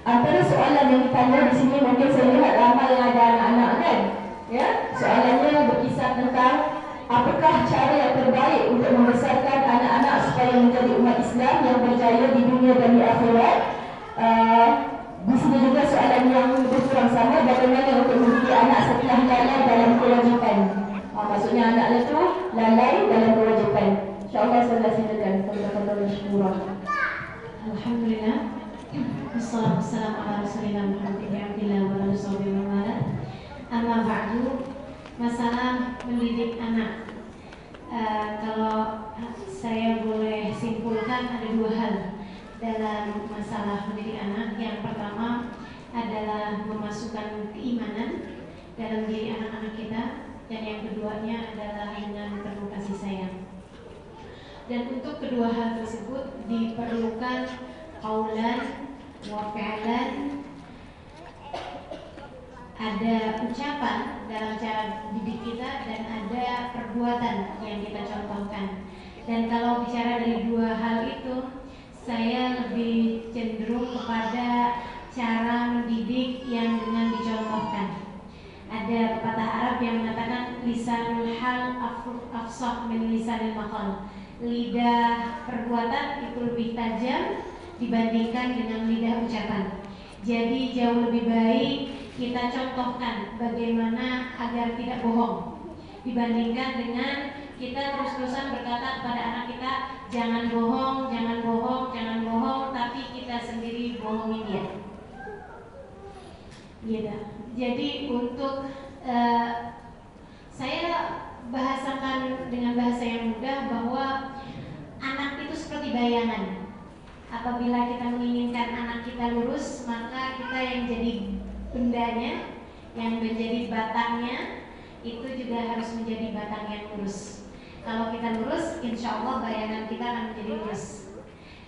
Antara soalan yang ditanya di sini mungkin saya lihat ramai yang ada anak-anak kan? Ya, soalannya berkisar tentang apakah cara yang terbaik untuk membesarkan anak-anak supaya menjadi umat Islam yang berjaya di dunia dan di akhirat. Di sini juga soalan yang lebih kurang sama, bagaimana untuk mendidik anak setelah lalai dalam kewajipan. Maksudnya anak itu lalai dalam kewajipan. InsyaAllah saya silakan. Alhamdulillah. Wassalamualaikum warahmatullahi wabarakatuh. Amma ba'du. Masalah mendidik anak, kalau saya boleh simpulkan ada dua hal dalam masalah mendidik anak. Yang pertama adalah memasukkan keimanan dalam diri anak-anak kita, dan yang keduanya adalah dengan penuh kasih sayang. Dan untuk kedua hal tersebut diperlukan qaulan wa fi'lan, ada ucapan dalam cara didik kita dan ada perbuatan yang kita contohkan. Dan kalau bicara dari dua hal itu, saya lebih cenderung kepada cara mendidik yang dengan dicontohkan. Ada pepatah Arab yang mengatakan lisanul hal afsah min lisanil maqal. Lidah perbuatan itu lebih tajam dibandingkan dengan lidah ucapan. Jadi jauh lebih baik kita contohkan bagaimana agar tidak bohong dibandingkan dengan kita terus-terusan berkata kepada anak kita jangan bohong, jangan bohong, jangan bohong, tapi kita sendiri bohongin dia. Gitu. Jadi untuk saya bahasakan dengan bahasa yang mudah bahwa anak itu seperti bayangan. Apabila kita menginginkan anak kita lurus, maka kita yang jadi bendanya, yang menjadi batangnya, itu juga harus menjadi batang yang lurus. Kalau kita lurus, insya Allah bayangan kita akan menjadi lurus.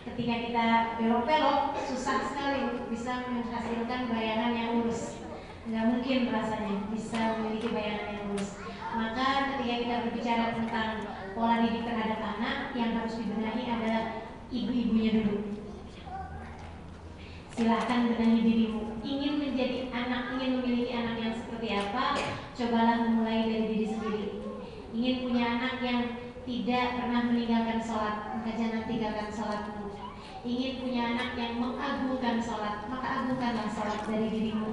Ketika kita belok-belok, susah sekali untuk bisa menghasilkan bayangan yang lurus. Nggak mungkin rasanya bisa memiliki bayangan yang lurus. Maka ketika kita berbicara tentang pola didik terhadap anak, yang harus dibenahi adalah ibu-ibunya dulu. Silahkan benahi dirimu. Ingin menjadi anak, ingin memiliki anak yang seperti apa? Cobalah memulai dari diri sendiri. Ingin punya anak yang tidak pernah meninggalkan sholat, maka jangan tinggalkan sholatmu. Ingin punya anak yang mengagungkan sholat, maka agungkanlah sholat dari dirimu.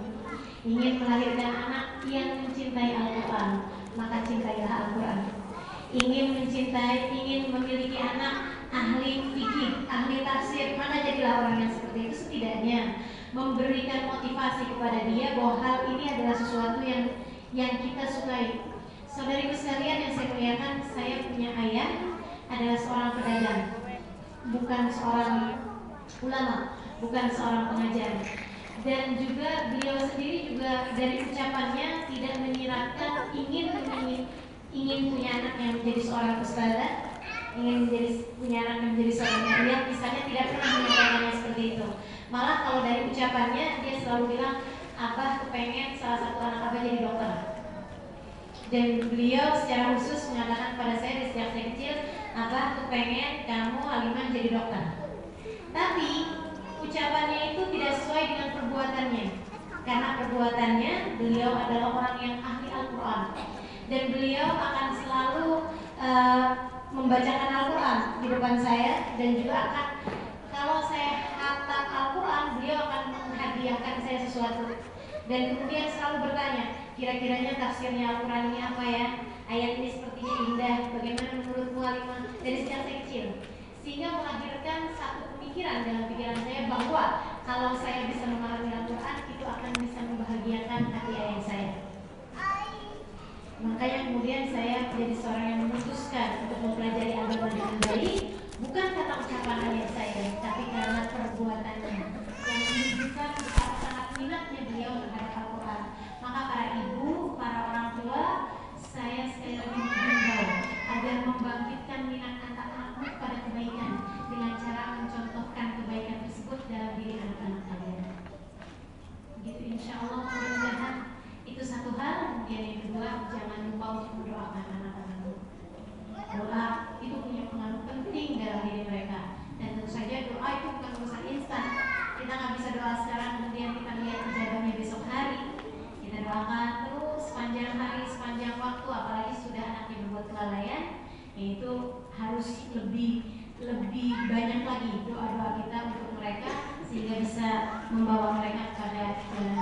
Ingin melahirkan anak yang mencintai Al-Quran, maka cintailah Al-Quran. Ingin memiliki anak ahli fikih, ahli tafsir, maka jadilah orang yang seperti itu. Setidaknya memberikan motivasi kepada dia bahwa hal ini adalah sesuatu yang kita sukai. Saudariku sekalian yang saya muliakan, saya punya ayah adalah seorang pedagang, bukan seorang ulama, bukan seorang pengajar. Dan juga beliau sendiri juga dari ucapannya tidak menyiratkan ingin punya anak yang menjadi seorang ustazah, ingin punya anak yang menjadi seorang mulia, misalnya, tidak pernah menyampaikannya seperti itu. Malah kalau dari ucapannya dia selalu bilang, abah kepengen salah satu anak abah jadi dokter. Dan beliau secara khusus mengatakan kepada saya dari sejak saya kecil, abah kepengen kamu Halimah jadi dokter. Tapi ucapannya itu tidak sesuai dengan perbuatannya, karena perbuatannya beliau adalah orang yang ahli Al-Quran, dan beliau akan selalu membacakan Al-Quran di depan saya, dan juga akan, kalau saya khatam Al-Quran, beliau akan menghadiahkan saya sesuatu, dan kemudian selalu bertanya, kira-kiranya tafsirnya Al-Quran ini apa ya? Ayat ini sepertinya indah, bagaimana menurutmu Halimah? Dari sejak saya kecil, sehingga melahirkan satu pemikiran dalam pikiran saya bahwa kalau saya bisa memahami Al-Quran, itu akan bisa membahagiakan hati ayah saya. Makanya kemudian saya menjadi seorang yang memutuskan untuk mempelajari agama dengan baik, bukan kata ucapan ayah saya, tapi karena perbuatannya yang menunjukkan betapa sangat minatnya beliau terhadap Al-Quran. Maka para ibu, para orang tua, saya sekali lagi menghimbau agar membangkitkan minat anak-anakmu pada kebaikan dengan cara mencontohkan kebaikan tersebut dalam diri anak-anak kalian. Begitu, insya Allah, mudah-mudahan itu satu hal. Kemudian yang kedua, jangan lupa untuk mendoakan anak-anakmu. Doa itu punya pengaruh penting dalam diri mereka, dan tentu saja doa itu bukan urusan instan. berdoa sekarang, kemudian kita lihat ijabahnya besok hari. Kita doakan terus sepanjang hari, sepanjang waktu, apalagi sudah anaknya berbuat kelalaian, yaitu harus lebih banyak lagi doa-doa kita untuk mereka sehingga bisa membawa mereka kepada jalan